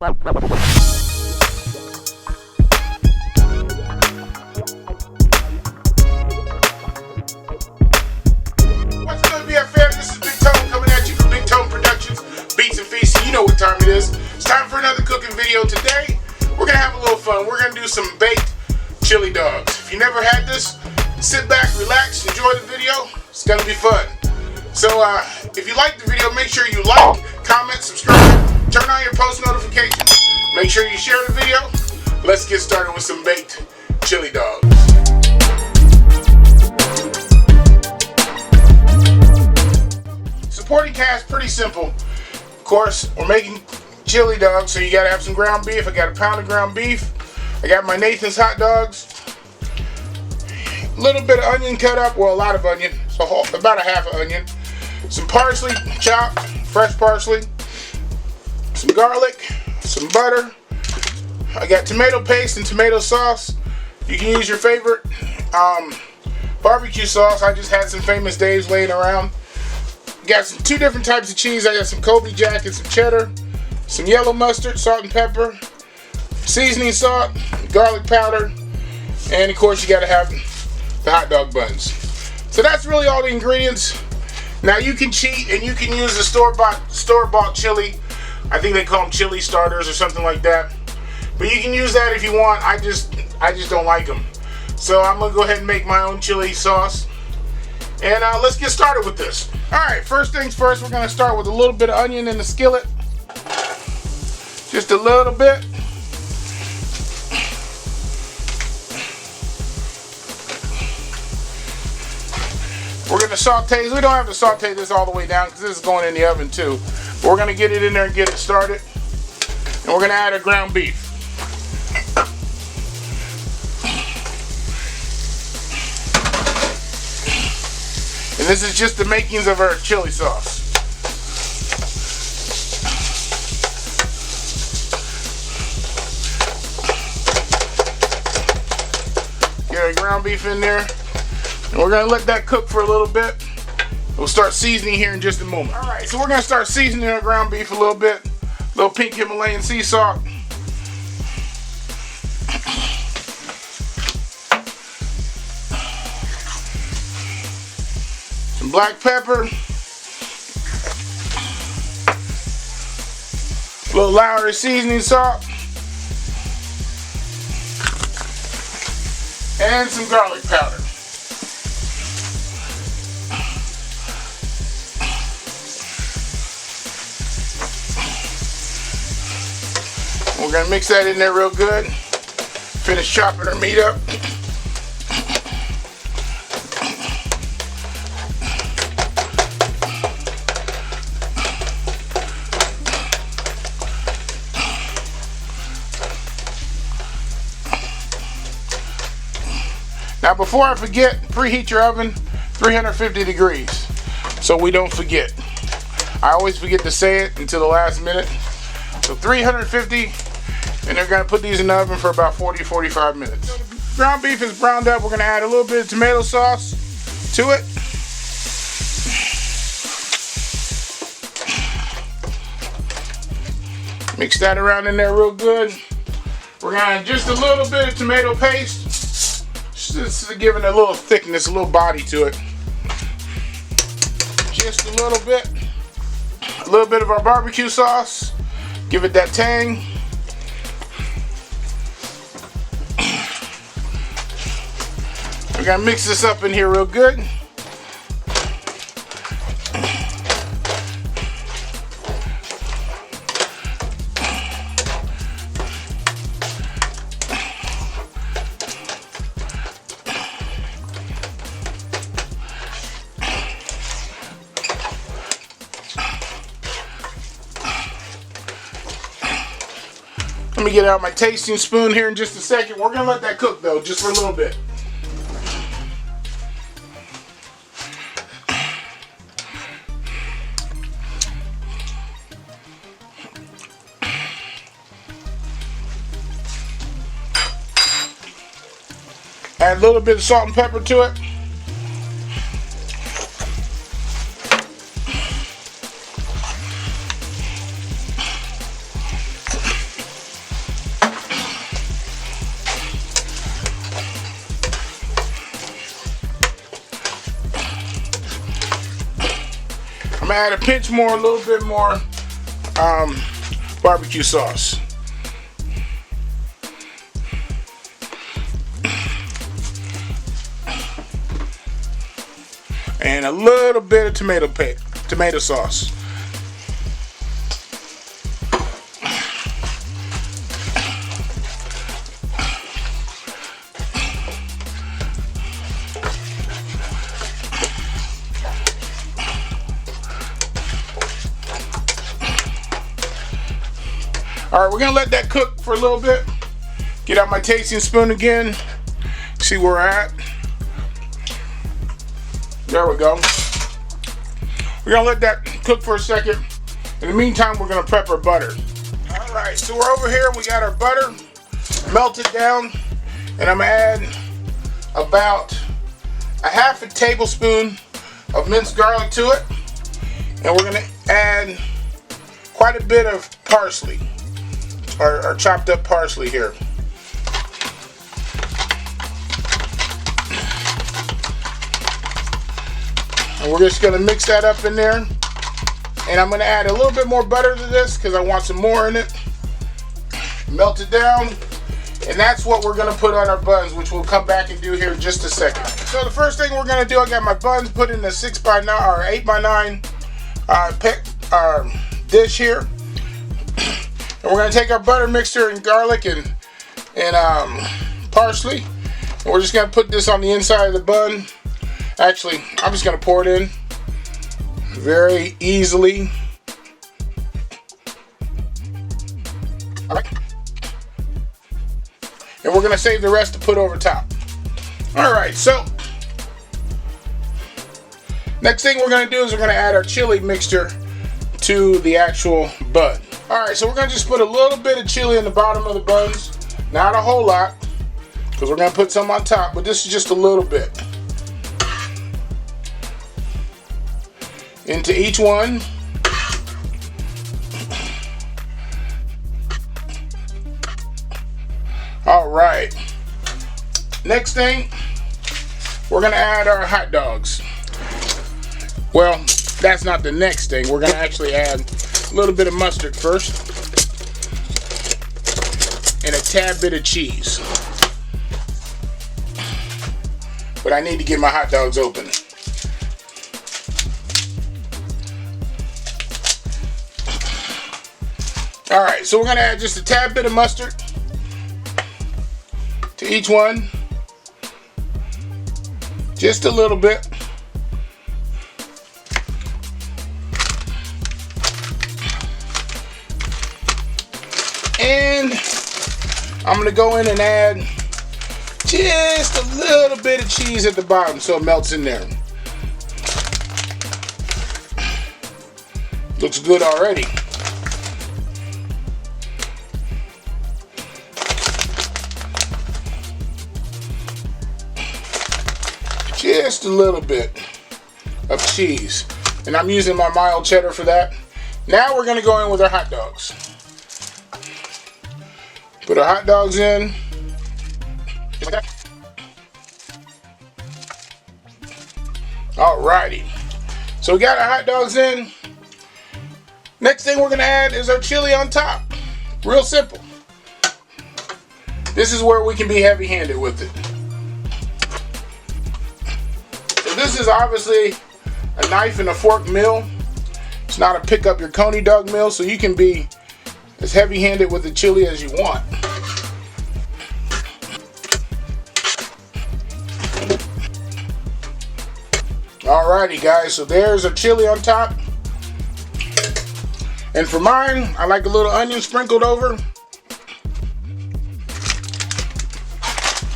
good, BFM? This is Big Tone coming at you from Big Tone Productions, Beats and Feasting. You know what time it is. It's time for another cooking video. Today, we're going to have a little fun. We're going to do some baked chili dogs. If you never had this, sit back, relax, enjoy the video. It's going to be fun. So, if you like the video, make sure you like, comment, subscribe, turn on your post notifications. Make sure you share the video. Let's get started with some baked chili dogs. Supporting cast, pretty simple. Of course, we're making chili dogs, so you gotta have some ground beef. I got a pound of ground beef. I got my Nathan's hot dogs. A little bit of onion cut up, well, a lot of onion, so about a half an onion. Some parsley chopped, fresh parsley. Some garlic, some butter. I got tomato paste and tomato sauce. You can use your favorite barbecue sauce. I just had some Famous Dave's laying around. Got two different types of cheese. I got some Colby Jack and some cheddar, some yellow mustard, salt and pepper, seasoning salt, garlic powder, and of course you got to have the hot dog buns. So that's really all the ingredients. Now you can cheat and you can use the store-bought chili. I think they call them chili starters or something like that. But you can use that if you want. I just don't like them. So I'm gonna go ahead and make my own chili sauce. And let's get started with this. Alright, first things first, we're going to start with a little bit of onion in the skillet. Just a little bit. We're going to saute. We don't have to saute this all the way down because this is going in the oven too. But we're going to get it in there and get it started. And we're going to add our ground beef. And this is just the makings of our chili sauce. Get our ground beef in there. And we're going to let that cook for a little bit. We'll start seasoning here in just a moment. Alright, so we're going to start seasoning our ground beef a little bit. A little pink Himalayan sea salt. Black pepper, a little Lowry seasoning salt, and some garlic powder. We're going to mix that in there real good. Finish chopping our meat up. Now before I forget, preheat your oven 350 degrees so we don't forget. I always forget to say it until the last minute. So 350, and they're going to put these in the oven for about 40-45 minutes. Ground beef is browned up. We're going to add a little bit of tomato sauce to it. Mix that around in there real good. We're going to add just a little bit of tomato paste. Just giving it a little thickness, a little body to it. Just a little bit. A little bit of our barbecue sauce. Give it that tang. We're gonna mix this up in here real good. Let me get out my tasting spoon here in just a second. We're going to let that cook though, just for a little bit. Add a little bit of salt and pepper to it. gonna add a pinch more, a little bit more barbecue sauce. And a little bit of tomato sauce. Alright, we're gonna let that cook for a little bit. Get out my tasting spoon again. See where we're at. There we go. We're gonna let that cook for a second. In the meantime, we're gonna prep our butter. Alright, so we're over here. We got our butter melted down. And I'm gonna add about a half a tablespoon of minced garlic to it. And we're gonna add quite a bit of parsley. Or chopped up parsley here. And we're just going to mix that up in there. And I'm going to add a little bit more butter to this because I want some more in it. Melt it down. And that's what we're going to put on our buns, which we'll come back and do here in just a second. So the first thing we're going to do, I got my buns put in the 6x9 or 8x9 dish here. And we're going to take our butter mixture and garlic and parsley. And we're just going to put this on the inside of the bun. Actually, I'm just going to pour it in very easily. All right. And we're going to save the rest to put over top. All right, so next thing we're going to do is we're going to add our chili mixture to the actual bun. Alright, so we're going to just put a little bit of chili in the bottom of the buns. Not a whole lot, because we're going to put some on top, but this is just a little bit. Into each one. Alright. Next thing, we're going to add our hot dogs. Well, that's not the next thing. We're going to actually add a little bit of mustard first and a tad bit of cheese. But I need to get my hot dogs open. Alright, so we're going to add just a tad bit of mustard to each one. Just a little bit. And I'm going to go in and add just a little bit of cheese at the bottom so it melts in there. Looks good already. Just a little bit of cheese. And I'm using my mild cheddar for that. Now we're going to go in with our hot dogs. Put our hot dogs in. Alrighty. So we got our hot dogs in. Next thing we're going to add is our chili on top. Real simple. This is where we can be heavy-handed with it. So this is obviously a knife and a fork meal. It's not a pick up your coney dog meal, so you can be as heavy-handed with the chili as you want. Alrighty guys, so there's a chili on top. And for mine, I like a little onion sprinkled over.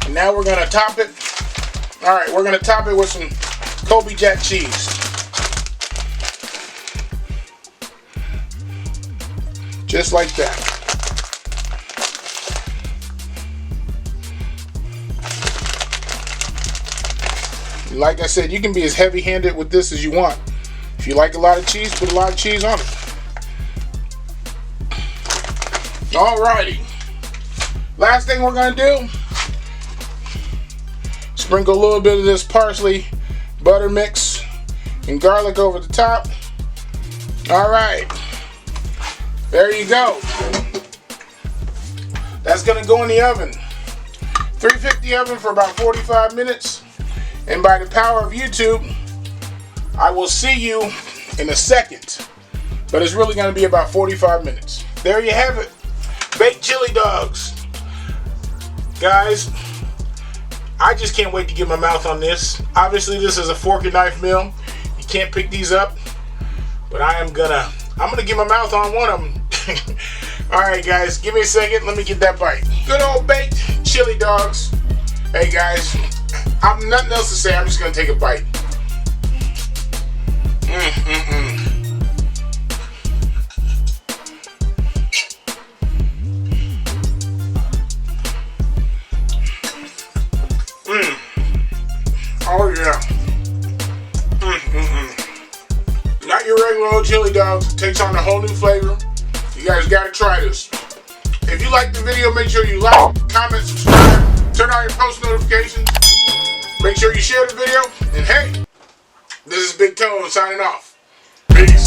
And now we're gonna top it. Alright, we're gonna top it with some Colby Jack cheese. Just like that. Like I said, you can be as heavy-handed with this as you want. If you like a lot of cheese, put a lot of cheese on it. Alrighty. Last thing we're going to do, sprinkle a little bit of this parsley butter mix and garlic over the top. All right, there you go. That's gonna go in the oven. 350 oven for about 45 minutes. And by the power of YouTube, I will see you in a second. But it's really gonna be about 45 minutes. There you have it. Baked chili dogs. Guys, I just can't wait to get my mouth on this. Obviously, this is a fork and knife meal. You can't pick these up. But I'm gonna get my mouth on one of them. Alright guys, give me a second, let me get that bite. Good old baked chili dogs. Hey guys, I'm nothing else to say, I'm just gonna take a bite. Oh yeah. Not your regular old chili dogs. It takes on a whole new flavor. You guys gotta try this. If you like the video, make sure you like, comment, subscribe, turn on your post notifications. Make sure you share the video. And hey, this is Big Toe signing off. Peace.